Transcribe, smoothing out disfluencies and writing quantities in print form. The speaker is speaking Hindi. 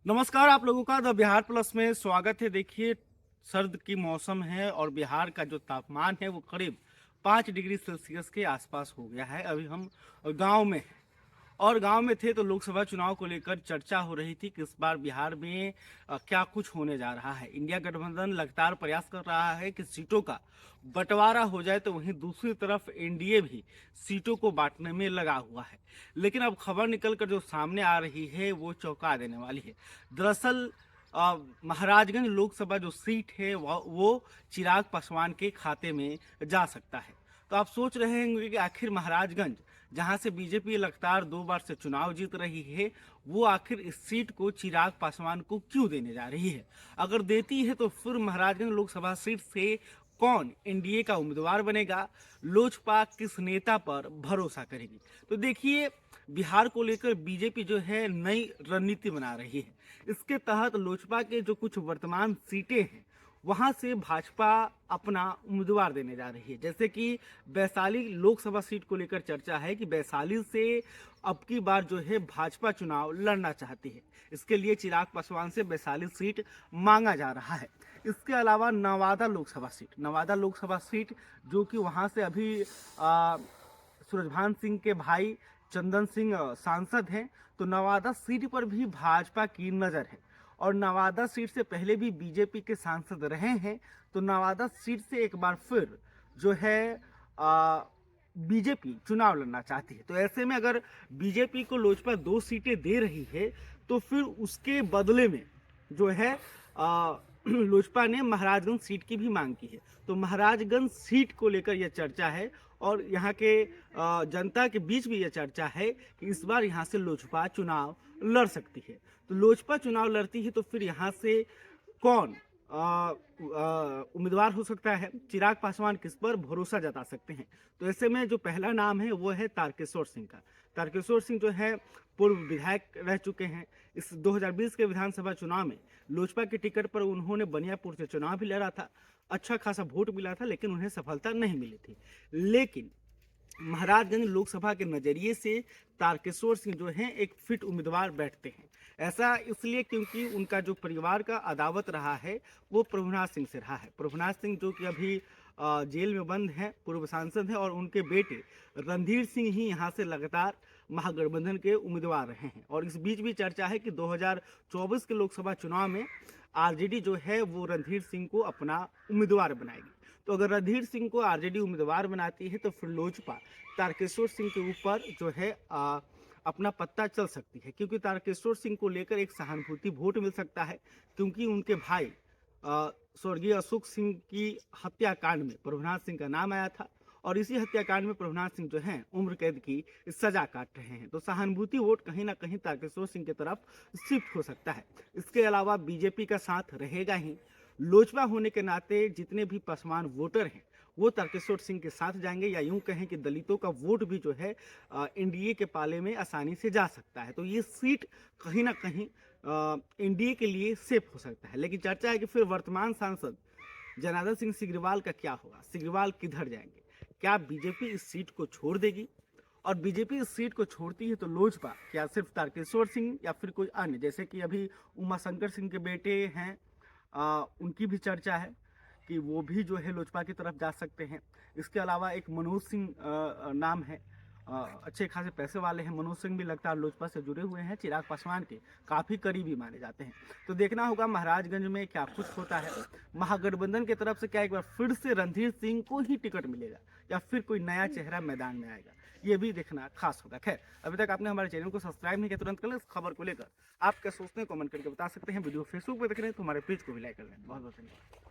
नमस्कार, आप लोगों का द बिहार प्लस में स्वागत है। देखिए, सर्द की मौसम है और बिहार का जो तापमान है वो करीब 5 डिग्री सेल्सियस के आसपास हो गया है। अभी हम गांव में हैं और गांव में थे तो लोकसभा चुनाव को लेकर चर्चा हो रही थी कि इस बार बिहार में क्या कुछ होने जा रहा है। इंडिया गठबंधन लगातार प्रयास कर रहा है कि सीटों का बंटवारा हो जाए, तो वहीं दूसरी तरफ एनडीए भी सीटों को बांटने में लगा हुआ है। लेकिन अब खबर निकलकर जो सामने आ रही है वो चौंका देने वाली है। दरअसल महाराजगंज लोकसभा जो सीट है वो चिराग पासवान के खाते में जा सकता है। तो आप सोच रहे होंगे कि आखिर महाराजगंज, जहां से बीजेपी लगातार 2 बार से चुनाव जीत रही है, वो आखिर इस सीट को चिराग पासवान को क्यों देने जा रही है। अगर देती है तो फिर महाराजगंज लोकसभा सीट से कौन एनडीए का उम्मीदवार बनेगा, लोजपा किस नेता पर भरोसा करेगी। तो देखिए, बिहार को लेकर बीजेपी जो है नई रणनीति बना रही है। इसके तहत लोजपा के जो कुछ वर्तमान सीटें हैं वहां से भाजपा अपना उम्मीदवार देने जा रही है। जैसे कि वैशाली लोकसभा सीट को लेकर चर्चा है कि वैशाली से अब की बार जो है भाजपा चुनाव लड़ना चाहती है। इसके लिए चिराग पासवान से वैशाली सीट मांगा जा रहा है। इसके अलावा नवादा लोकसभा सीट जो कि वहां से अभी सूरजभान सिंह के भाई चंदन सिंह सांसद हैं, तो नवादा सीट पर भी भाजपा की नज़र है। और नवादा सीट से पहले भी बीजेपी के सांसद रहे हैं, तो नवादा सीट से एक बार फिर जो है बीजेपी चुनाव लड़ना चाहती है। तो ऐसे में अगर बीजेपी को लोजपा 2 सीटें दे रही है तो फिर उसके बदले में जो है लोजपा ने महाराजगंज सीट की भी मांग की है। तो महाराजगंज सीट को लेकर यह चर्चा है और यहाँ के जनता के बीच भी यह चर्चा है कि इस बार यहाँ से लोजपा चुनाव लड़ सकती है। तो लोजपा चुनाव लड़ती है तो फिर यहाँ से कौन उम्मीदवार हो सकता है, चिराग पासवान किस पर भरोसा जता सकते हैं। तो ऐसे में जो पहला नाम है वो है तारकेश्वर सिंह का। तारकेश्वर सिंह जो है पूर्व विधायक रह चुके हैं। इस 2020 के विधानसभा चुनाव में लोजपा के टिकट पर उन्होंने बनियापुर से चुनाव भी लड़ा था। अच्छा खासा वोट मिला था, लेकिन उन्हें सफलता नहीं मिली थी। लेकिन महाराजगंज लोकसभा के नजरिए से तारकेश्वर सिंह जो हैं एक फिट उम्मीदवार बैठते हैं। ऐसा इसलिए क्योंकि उनका जो परिवार का अदावत रहा है वो प्रभुनाथ सिंह से रहा है। प्रभुनाथ सिंह जो कि अभी जेल में बंद हैं, पूर्व सांसद हैं, और उनके बेटे रणधीर सिंह ही यहाँ से लगातार महागठबंधन के उम्मीदवार रहे हैं। और इस बीच भी चर्चा है कि 2024 के लोकसभा चुनाव में आरजेडी जो है वो रणधीर सिंह को अपना उम्मीदवार बनाएगी। तो अगर रणधीर सिंह को आरजेडी उम्मीदवार बनाती है तो फिर लोजपा तारकेश्वर सिंह के ऊपर जो है अपना पत्ता चल सकती है, क्योंकि तारकेश्वर सिंह को लेकर एक सहानुभूति वोट मिल सकता है। क्योंकि उनके भाई स्वर्गीय अशोक सिंह की हत्याकांड में प्रभुनाथ सिंह का नाम आया था और इसी हत्याकांड में प्रभुनाथ सिंह जो हैं उम्र कैद की सजा काट रहे हैं। तो सहानुभूति वोट कहीं ना कहीं तारकेश्वर सिंह की तरफ शिफ्ट हो सकता है। इसके अलावा बीजेपी का साथ रहेगा ही। लोजपा होने के नाते जितने भी पसवान वोटर हैं वो तारकेश्वर सिंह के साथ जाएंगे, या यूं कहें कि दलितों का वोट भी जो है एनडीए के पाले में आसानी से जा सकता है। तो ये सीट कहीं ना कहीं एनडीए के लिए सेफ हो सकता है। लेकिन चर्चा है कि फिर वर्तमान सांसद जनार्दन सिंह सिग्रीवाल का क्या होगा, सिग्रीवाल किधर जाएंगे, क्या बीजेपी इस सीट को छोड़ देगी। और बीजेपी इस सीट को छोड़ती है तो लोजपा क्या सिर्फ तारकेश्वर सिंह या फिर कोई अन्य, जैसे कि अभी उमाशंकर सिंह के बेटे हैं, उनकी भी चर्चा है कि वो भी जो है लोजपा की तरफ जा सकते हैं। इसके अलावा एक मनोज सिंह नाम है, अच्छे खासे पैसे वाले हैं। मनोज सिंह भी लगातार लोजपा से जुड़े हुए हैं, चिराग पासवान के काफ़ी करीबी माने जाते हैं। तो देखना होगा महाराजगंज में क्या कुछ होता है। महागठबंधन की तरफ से क्या एक बार फिर से रणधीर सिंह को ही टिकट मिलेगा या फिर कोई नया चेहरा मैदान में आएगा, ये भी देखना खास होगा। खैर, अभी तक आपने हमारे चैनल को सब्सक्राइब नहीं किया, तुरंत कर लें। इस खबर को लेकर आप क्या सोचते हैं कमेंट करके बता सकते हैं। वीडियो फेसबुक पर देख रहे हैं तो हमारे पेज को भी लाइक कर लें। बहुत बहुत धन्यवाद।